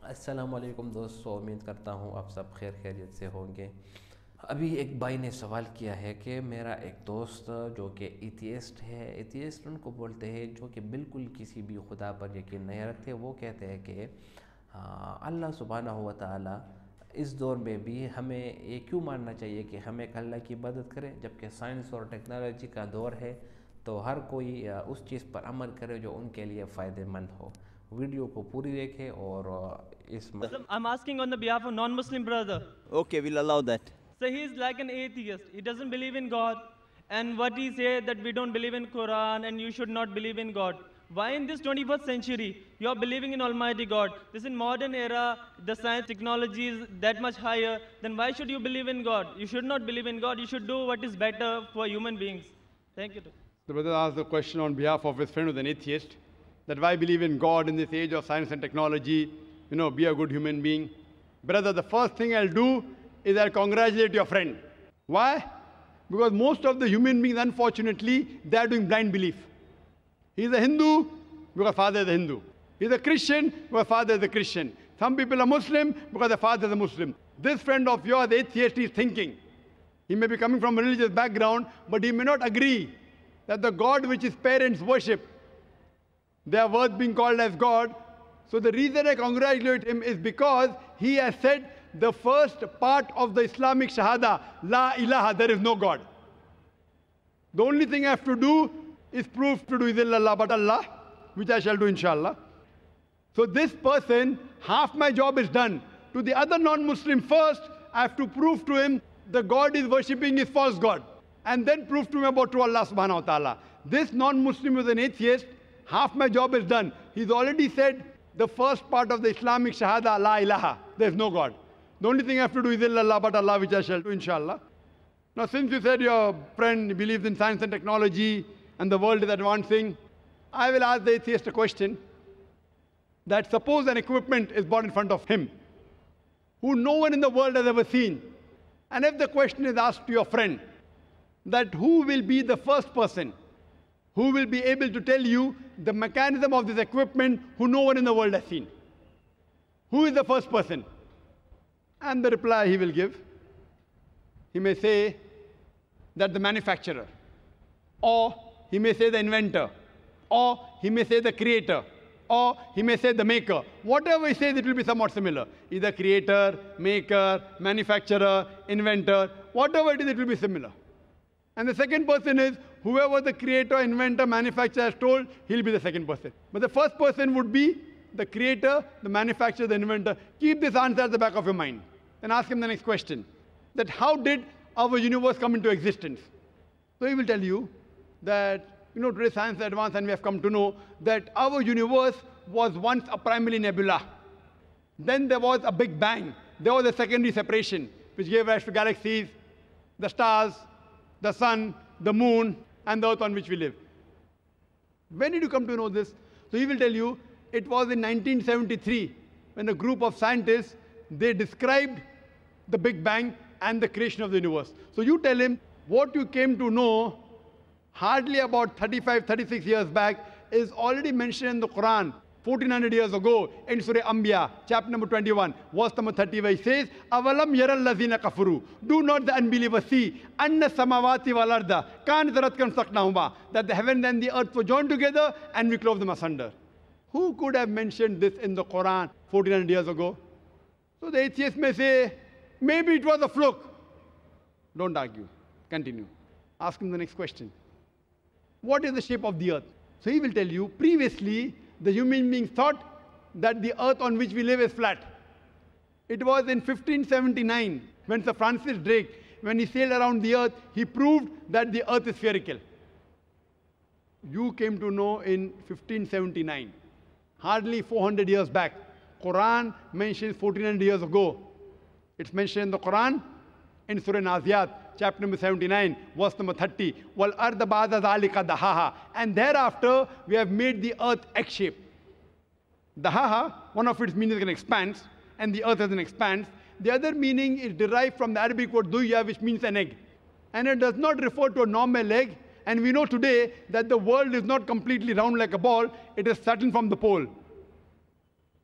अस्सलामुअलैकुम दोस्तों, उम्मीद करता हूँ आप सब खैर खैरियत से होंगे। अभी एक भाई ने सवाल किया है कि मेरा एक दोस्त जो कि एथियस्ट है, एथियस्ट उनको बोलते हैं जो कि बिल्कुल किसी भी खुदा पर यकीन नहीं रखते। वो कहते हैं कि अल्लाह सुब्हानहू व तआला इस दौर में भी हमें ये क्यों मानना चाहिए कि हमें अल्लाह की इबादत करें, जबकि साइंस और टेक्नोलॉजी का दौर है तो हर कोई उस चीज़ पर अमल करे जो उनके लिए फ़ायदेमंद हो। वीडियो को पूरी देखें और इस I'm asking on the behalf of non-Muslim brother. Okay, we'll allow that. So he is like an atheist. He doesn't believe in God. And what he said that we don't believe in Quran and you should not believe in God. Why in this 21st century you are believing in Almighty God? This in modern era, the science technology is that much higher. Then why should you believe in God? You should not believe in God. You should do what is better for human beings. Thank you. The brother asked the question on behalf of his friend who's an atheist, that why believe in God in this age of science and technology, be a good human being. Brother, the first thing I'll do is I'll congratulate your friend. Why? Because most of the human beings, unfortunately, they are doing blind belief. He's a Hindu because father is a Hindu. He's a Christian because father is a Christian. Some people are Muslim because their father is a Muslim. This friend of yours, atheist, is thinking. He may be coming from a religious background, but he may not agree that the God which his parents worship, they are worth being called as God. So the reason I congratulate him is because he has said the first part of the Islamic Shahada, La ilaha, there is no God. The only thing I have to do is prove to do is illallah but Allah, which I shall do inshallah. So this person, half my job is done. To the other non-Muslim first, I have to prove to him the God is worshipping is false God. And then prove to him about true Allah subhanahu wa ta'ala. This non-Muslim is an atheist, half my job is done. He's already said the first part of the Islamic Shahada, La ilaha, there is no God. The only thing I have to do is illallah but Allah, which I shall do inshallah. Now since you said your friend believes in science and technology and the world is advancing, I will ask the atheist a question, that suppose an equipment is brought in front of him, who no one in the world has ever seen. And if the question is asked to your friend, that who will be the first person who will be able to tell you the mechanism of this equipment who no one in the world has seen? Who is the first person? And the reply he will give, he may say that the manufacturer, or he may say the inventor, or he may say the creator, or he may say the maker. Whatever he says, it will be somewhat similar. Either creator, maker, manufacturer, inventor, whatever it is, it will be similar. And the second person is whoever the creator, inventor, manufacturer has told, he'll be the second person. But the first person would be the creator, the manufacturer, the inventor. Keep this answer at the back of your mind. Then ask him the next question, that how did our universe come into existence? So he will tell you that, today science is advanced and we have come to know that our universe was once a primary nebula. Then there was a big bang. There was a secondary separation, which gave rise to galaxies, the stars, the sun, the moon, and the earth on which we live. When did you come to know this? So he will tell you, it was in 1973 when a group of scientists, they described the Big Bang and the creation of the universe. So you tell him, what you came to know hardly about 35, 36 years back is already mentioned in the Quran 1400 years ago in Surah Anbiya, chapter number 21, verse number 30, where he says, Avalam yaral lazina kafuru. Do not the unbelievers see, anna samawati wal arda, kan zaratkan saknahuma, that the heaven and the earth were joined together and we clove them asunder. Who could have mentioned this in the Quran 1400 years ago? So the atheist may say, maybe it was a fluke. Don't argue. Continue. Ask him the next question. What is the shape of the earth? So he will tell you, previously, the human beings thought that the earth on which we live is flat. It was in 1579 when Sir Francis Drake, when he sailed around the earth, he proved that the earth is spherical. You came to know in 1579, hardly 400 years back. Quran mentions 1400 years ago. It's mentioned in the Quran in Surah Naziyat, chapter number 79, verse number 30. Wal arda ba'da zalika dahaha. And thereafter, we have made the earth egg-shaped. Dahaha, one of its meanings is an expanse, and the earth is an expanse. The other meaning is derived from the Arabic word duya, which means an egg. And it does not refer to a normal egg. And we know today that the world is not completely round like a ball. It is flattened from the pole.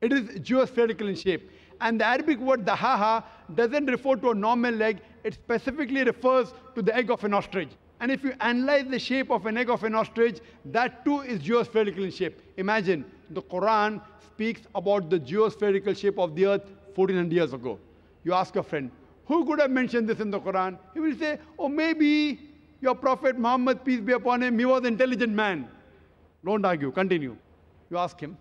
It is geospherical in shape. And the Arabic word dahaha doesn't refer to a normal egg, it specifically refers to the egg of an ostrich. And if you analyze the shape of an egg of an ostrich, that too is geospherical in shape. Imagine, the Quran speaks about the geospherical shape of the earth 1400 years ago. You ask a friend, who could have mentioned this in the Quran? He will say, oh, maybe your Prophet Muhammad, peace be upon him, he was an intelligent man. Don't argue, continue. You ask him,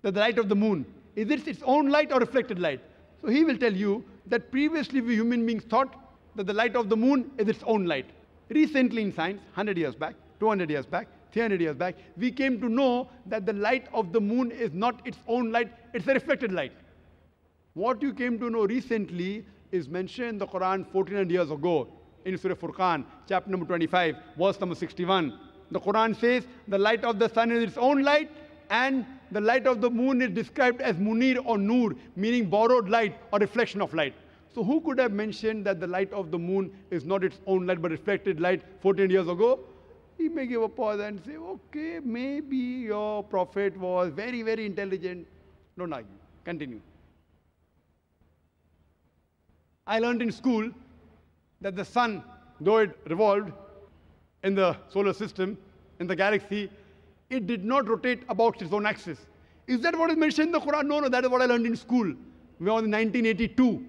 that the light of the moon, is it its own light or reflected light? So he will tell you that previously we human beings thought that the light of the moon is its own light. Recently in science, 100 years back, 200 years back, 300 years back, we came to know that the light of the moon is not its own light, it's a reflected light. What you came to know recently is mentioned in the Quran 1400 years ago in Surah Furqan, chapter number 25, verse number 61. The Quran says the light of the sun is its own light, and the light of the moon is described as munir or nur, meaning borrowed light or reflection of light. So who could have mentioned that the light of the moon is not its own light but reflected light 14 years ago? He may give a pause and say, okay, maybe your prophet was very, very intelligent. Don't argue. Continue. I learned in school that the sun, though it revolved in the solar system, in the galaxy, it did not rotate about its own axis. Is that what is mentioned in the Quran? No, that is what I learned in school. We were in 1982.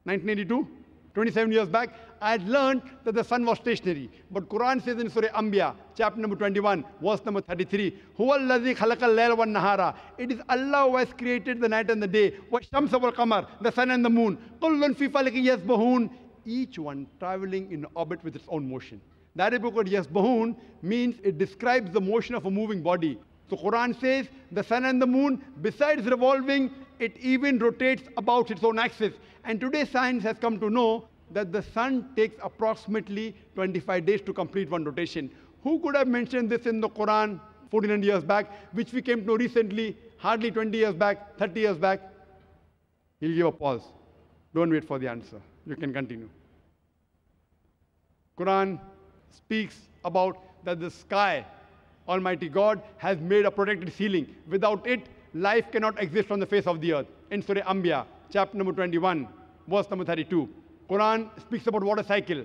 1982, 27 years back, I had learned that the sun was stationary. But Quran says in Surah Anbiya, chapter number 21, verse number 33, Huwa allazi khalaqal layla wan nahara. It is Allah who has created the night and the day. Wa shamsa wal qamar, the sun and the moon. Kullun fi falakin yasbahun. Each one traveling in orbit with its own motion. The Arabic word yasbahun means it describes the motion of a moving body. So Quran says the sun and the moon, besides revolving, it even rotates about its own axis. And today science has come to know that the sun takes approximately 25 days to complete one rotation. Who could have mentioned this in the Quran 1400 years back, which we came to know recently, hardly 20 years back, 30 years back? He'll give a pause. Don't wait for the answer. You can continue. Quran speaks about that the sky, Almighty God, has made a protected ceiling. Without it, life cannot exist on the face of the earth. In Surah Anbiya, chapter number 21, verse number 32. Quran speaks about water cycle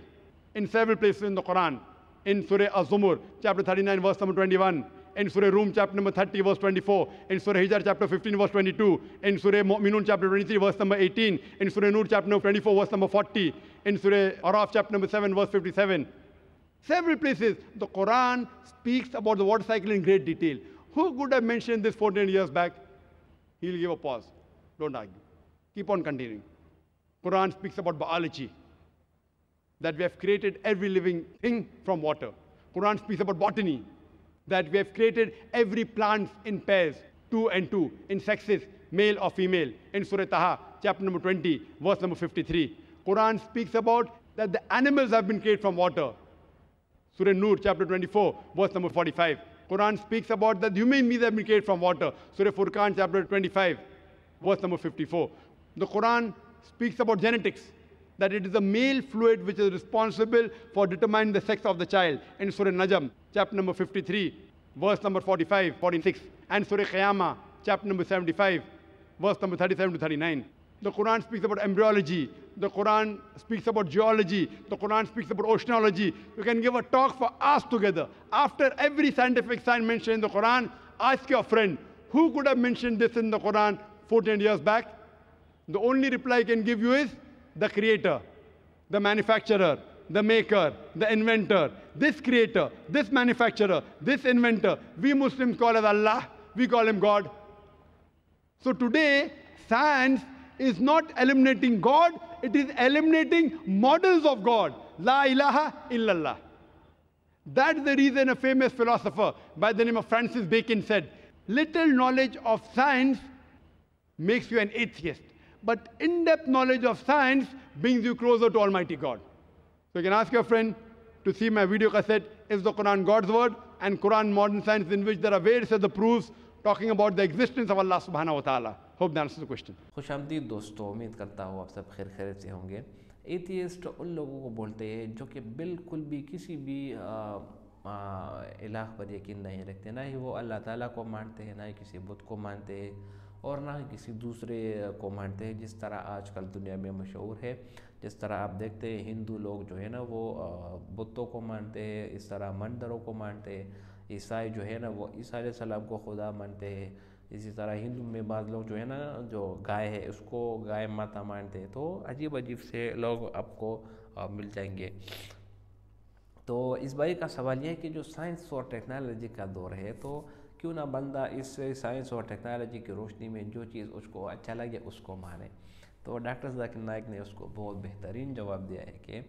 in several places in the Quran. In Surah Az-Zumur, chapter 39, verse number 21. In Surah Rum, chapter number 30, verse 24. In Surah Hijr, chapter 15, verse 22. In Surah Mu'minun, chapter 23, verse number 18. In Surah Nur, chapter number 24, verse number 40. In Surah Araf, chapter number 7, verse 57. Several places, the Quran speaks about the water cycle in great detail. Who could have mentioned this 14 years back? He'll give a pause. Don't argue. Keep on continuing. Quran speaks about biology, that we have created every living thing from water. Quran speaks about botany, that we have created every plant in pairs, 2 and 2, in sexes, male or female. In Surah Taha, chapter number 20, verse number 53. Quran speaks about that the animals have been created from water. Surah Nur, chapter 24, verse number 45. Quran speaks about that human beings have been created from water. Surah Furqan, chapter 25, verse number 54. The Quran speaks about genetics, that it is the male fluid which is responsible for determining the sex of the child. In Surah Najm, chapter number 53, verse number 45, 46. And Surah Qiyamah, chapter number 75, verse number 37 to 39. The Quran speaks about embryology. The Quran speaks about geology. The Quran speaks about oceanology. You can give a talk for hours together. After every scientific sign mentioned in the Quran, ask your friend, who could have mentioned this in the Quran 14 years back? The only reply I can give you is the creator, the manufacturer, the maker, the inventor. This creator, this manufacturer, this inventor, we Muslims call as Allah, we call him God. So today, science is not eliminating God, it is eliminating models of God. La ilaha illallah. That's the reason a famous philosopher by the name of Francis Bacon said, little knowledge of science makes you an atheist, but in-depth knowledge of science brings you closer to Almighty God. So you can ask your friend to see my video cassette, Is the Quran God's Word? And Quran Modern Science, in which there are various other proofs talking about the existence of Allah subhanahu wa ta'ala. Hope that answers the question. खुशामदीद दोस्तों, उम्मीद करता हूँ आप सब खैर खैरियत से होंगे। एथियस्ट उन लोगों को बोलते हैं जो कि बिल्कुल भी किसी भी इलाह पर यकीन नहीं रखते, ना ही वो अल्लाह ताला को मानते हैं, ना ही किसी बुत को मानते हैं। اور نہ ہی کسی دوسرے کو مانتے ہیں، جس طرح آج کل دنیا میں مشہور ہے. جس طرح آپ دیکھتے ہیں ہندو لوگ جو ہے نا وہ بتوں کو مانتے ہیں، اس طرح مندروں کو مانتے ہیں. عیسائی جو ہے نا وہ عیسیٰ علیہ السلام کو خدا مانتے ہیں. اسی طرح ہندو میں بعض لوگ جو ہے نا جو گائے ہے اس کو گائے ماتا مانتے ہیں. تو عجیب عجیب سے لوگ آپ کو مل جائیں گے. تو اس بھائی کا سوال یہ ہے کہ جو سائنس اور ٹیکنالوجی کا دور ہے تو کیوں نہ بندہ اس سائنس اور ٹیکنالوجی کی روشنی میں جو چیز اس کو اچھا لگے اس کو مانے. تو ڈاکٹر ذاکر نائک نے اس کو بہت بہترین جواب دیا ہے کہ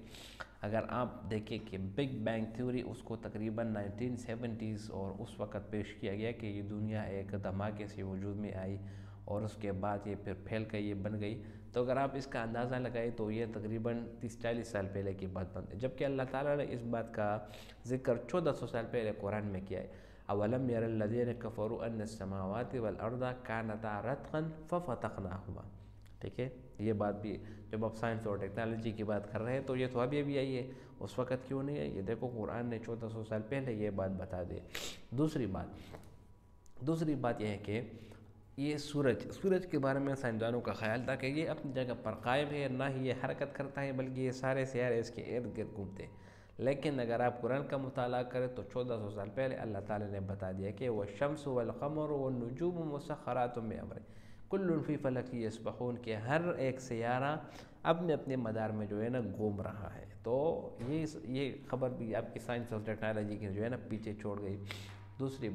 اگر آپ دیکھیں کہ بگ بینگ تھیوری اس کو تقریباً 1970s اور اس وقت پیش کیا گیا کہ یہ دنیا ایک دھماکے سے وجود میں آئی اور اس کے بعد یہ پھر پھیل کر یہ بن گئی. تو اگر آپ اس کا اندازہ لگائیں تو یہ تقریباً 30-40 سال پہلے کی بات بنتی ہے، جبکہ اللہ تعالیٰ نے اس بات کا ذکر 1400 سال پہلے قرآن میں کیا ہے. اولم یر الذین کفروا ان السماوات والارض کانتا رتقا ففتقناہما. ٹھیک ہے، یہ بات بھی جب آپ سائنس اور ٹیکنالوجی کی بات کر رہے ہیں تو یہ تو ابھی ابھی آئی ہے، اس وقت کیوں نہیں ہے؟ یہ دیکھو قرآن نے 1400 سال پہلے یہ بات بتا دی. دوسری بات یہ ہے کہ یہ سورج کے بارے میں سائنسدانوں کا خیال تھا کہ یہ اپنی جگہ پر قائم ہے، نہ ہی یہ حرکت کرتا ہے بلکہ یہ سارے سیارے اس کے ارد گرد گھومتے ہیں. لیکن اگر آپ قرآن کا مطالعہ کریں تو 1400 سال پہلے اللہ تعالیٰ نے بتا دیا کہ والشمس والقمر والنجوم مسخرات بامرہ کل فی فلک یسبحون، کہ ہر ایک سیارہ اپنے اپنے مدار میں جو ہے نا گھوم رہا ہے. تو یہ خبر بھی آپ کی سائنس اور ٹیکنالوجی کی جو ہے نا پیچھے چھوڑ گئی. دوسری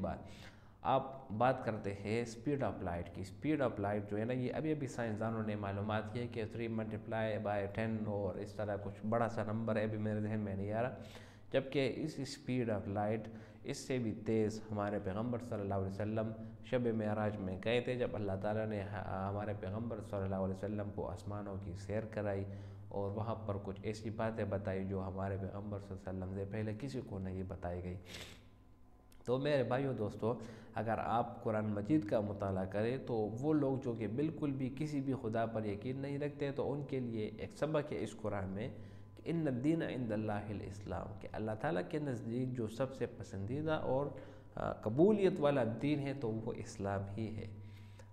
آپ بات کرتے ہیں اسپیڈ آف لائٹ کی. اسپیڈ آف لائٹ جو ہے نا یہ ابھی سائنسدانوں نے معلومات کی ہے کہ 3×10 اور اس طرح کچھ بڑا سا نمبر ہے، ابھی میرے ذہن میں نہیں آ رہا. جبکہ اس اسپیڈ آف لائٹ اس سے بھی تیز ہمارے پیغمبر صلی اللہ علیہ وسلم شب معراج میں گئے تھے، جب اللہ تعالیٰ نے ہمارے پیغمبر صلی اللہ علیہ وسلم کو آسمانوں کی سیر کرائی اور وہاں پر کچھ ایسی باتیں بتائی جو ہمارے پیغمبر صلی اللہ علیہ وسلم سے پہلے کسی کو نہیں بتائی گئی. تو میرے بھائیو دوستو، اگر آپ قرآن مجید کا مطالعہ کریں تو وہ لوگ جو کہ بالکل بھی کسی بھی خدا پر یقین نہیں رکھتے تو ان کے لیے ایک سبق ہے اس قرآن میں کہ ان الدین عند اللہ الاسلام، کہ اللہ تعالیٰ کے نزدیک جو سب سے پسندیدہ اور قبولیت والا دین ہے تو وہ اسلام ہی ہے.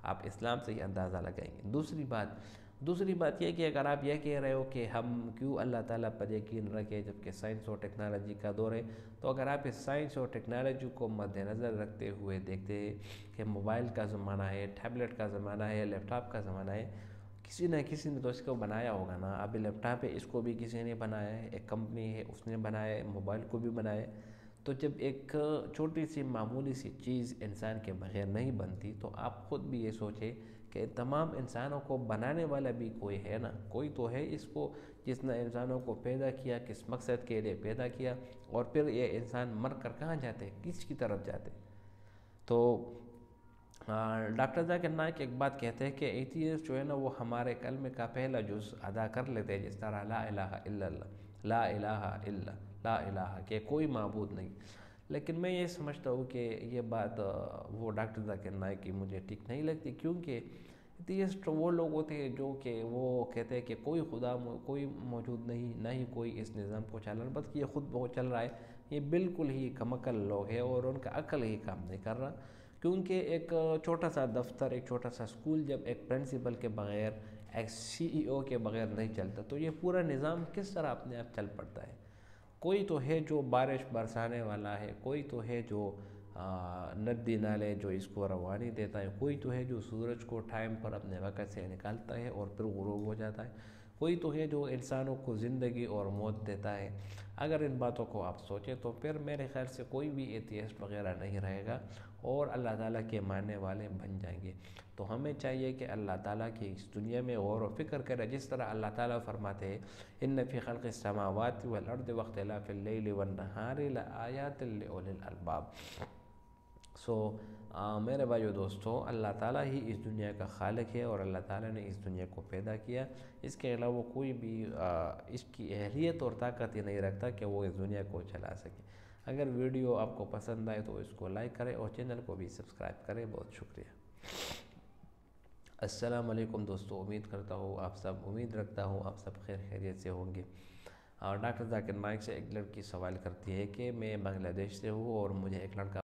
آپ اسلام سے ہی اندازہ لگائیں گے. دوسری بات یہ کہ اگر آپ یہ کہہ رہے ہو کہ ہم کیوں اللہ تعالیٰ پر یقین رکھیں جبکہ سائنس اور ٹیکنالوجی کا دور ہے، تو اگر آپ اس سائنس اور ٹیکنالوجی کو مد نظر رکھتے ہوئے دیکھتے ہیں کہ موبائل کا زمانہ ہے، ٹیبلٹ کا زمانہ ہے، لیپ ٹاپ کا زمانہ ہے، کسی نہ کسی نے تو اس کو بنایا ہوگا نا. ابھی لیپ ٹاپ ہے، اس کو بھی کسی نے بنایا ہے، ایک کمپنی ہے اس نے بنایا ہے، موبائل کو بھی بنایا ہے. تو جب ایک چھوٹی سی معمولی سی چیز انسان کے بغیر نہیں بنتی تو آپ خود بھی یہ سوچیں کہ تمام انسانوں کو بنانے والا بھی کوئی ہے نا، کوئی تو ہے اس کو جس نے انسانوں کو پیدا کیا، کس مقصد کے لیے پیدا کیا، اور پھر یہ انسان مر کر کہاں جاتے، کس کی طرف جاتے. تو ڈاکٹر ذاکر نائک ایک بات کہتے ہیں کہ ایتھیسٹ جو ہے نا وہ ہمارے کلمے کا پہلا جز ادا کر لیتے ہیں، جس طرح لا الہ الا اللہ، لا الہ الا لا الہ، کہ کوئی معبود نہیں. لیکن میں یہ سمجھتا ہوں کہ یہ بات وہ ڈاکٹر ذاکر نائک کی مجھے ٹھیک نہیں لگتی، کیونکہ ایتھیسٹ وہ لوگ ہوتے ہیں جو کہ وہ کہتے ہیں کہ کوئی خدا کوئی موجود نہیں، نہ ہی کوئی اس نظام کو چلا رہا، بلکہ یہ خود بہت چل رہا ہے. یہ بالکل ہی کم عقل لوگ ہیں اور ان کا عقل ہی کام نہیں کر رہا. کیونکہ ایک چھوٹا سا دفتر، ایک چھوٹا سا اسکول جب ایک پرنسپل کے بغیر، ایک CEO کے بغیر نہیں چلتا تو یہ پورا نظام کس طرح اپنے آپ چل پڑتا ہے. کوئی تو ہے جو بارش برسانے والا ہے، کوئی تو ہے جو ندی نالے جو اس کو روانی دیتا ہے، کوئی تو ہے جو سورج کو ٹائم پر اپنے وقت سے نکالتا ہے اور پھر غروب ہو جاتا ہے، کوئی تو ہے جو انسانوں کو زندگی اور موت دیتا ہے. اگر ان باتوں کو آپ سوچیں تو پھر میرے خیال سے کوئی بھی ایتھیسٹ وغیرہ نہیں رہے گا اور اللہ تعالیٰ کے ماننے والے بن جائیں گے. تو ہمیں چاہیے کہ اللہ تعالیٰ کی اس دنیا میں غور و فکر کریں، جس طرح اللہ تعالیٰ فرماتے ہیں ان فی خلق السماوات والارض واختلاف اللیل والنہار لآیات لأولی الالباب. میرے بھائیو دوستو، اللہ تعالیٰ ہی اس دنیا کا خالق ہے اور اللہ تعالیٰ نے اس دنیا کو پیدا کیا. اس کے علاوہ کوئی بھی اس کی اہلیت اور طاقت ہی نہیں رکھتا کہ وہ اس دنیا کو چلا سکے. اگر ویڈیو آپ کو پسند آئے تو اس کو لائک کریں اور چینل کو بھی سبسکرائب کریں. بہت شکریہ. السلام علیکم دوستو، امید رکھتا ہوں آپ سب خیر خیریت سے ہوں گے. اور ڈاکٹر ذاکر نائک سے ایک لڑکی سوال کرتی ہے کہ میں بنگلہ دیش سے ہوں اور مجھے ایک لڑکا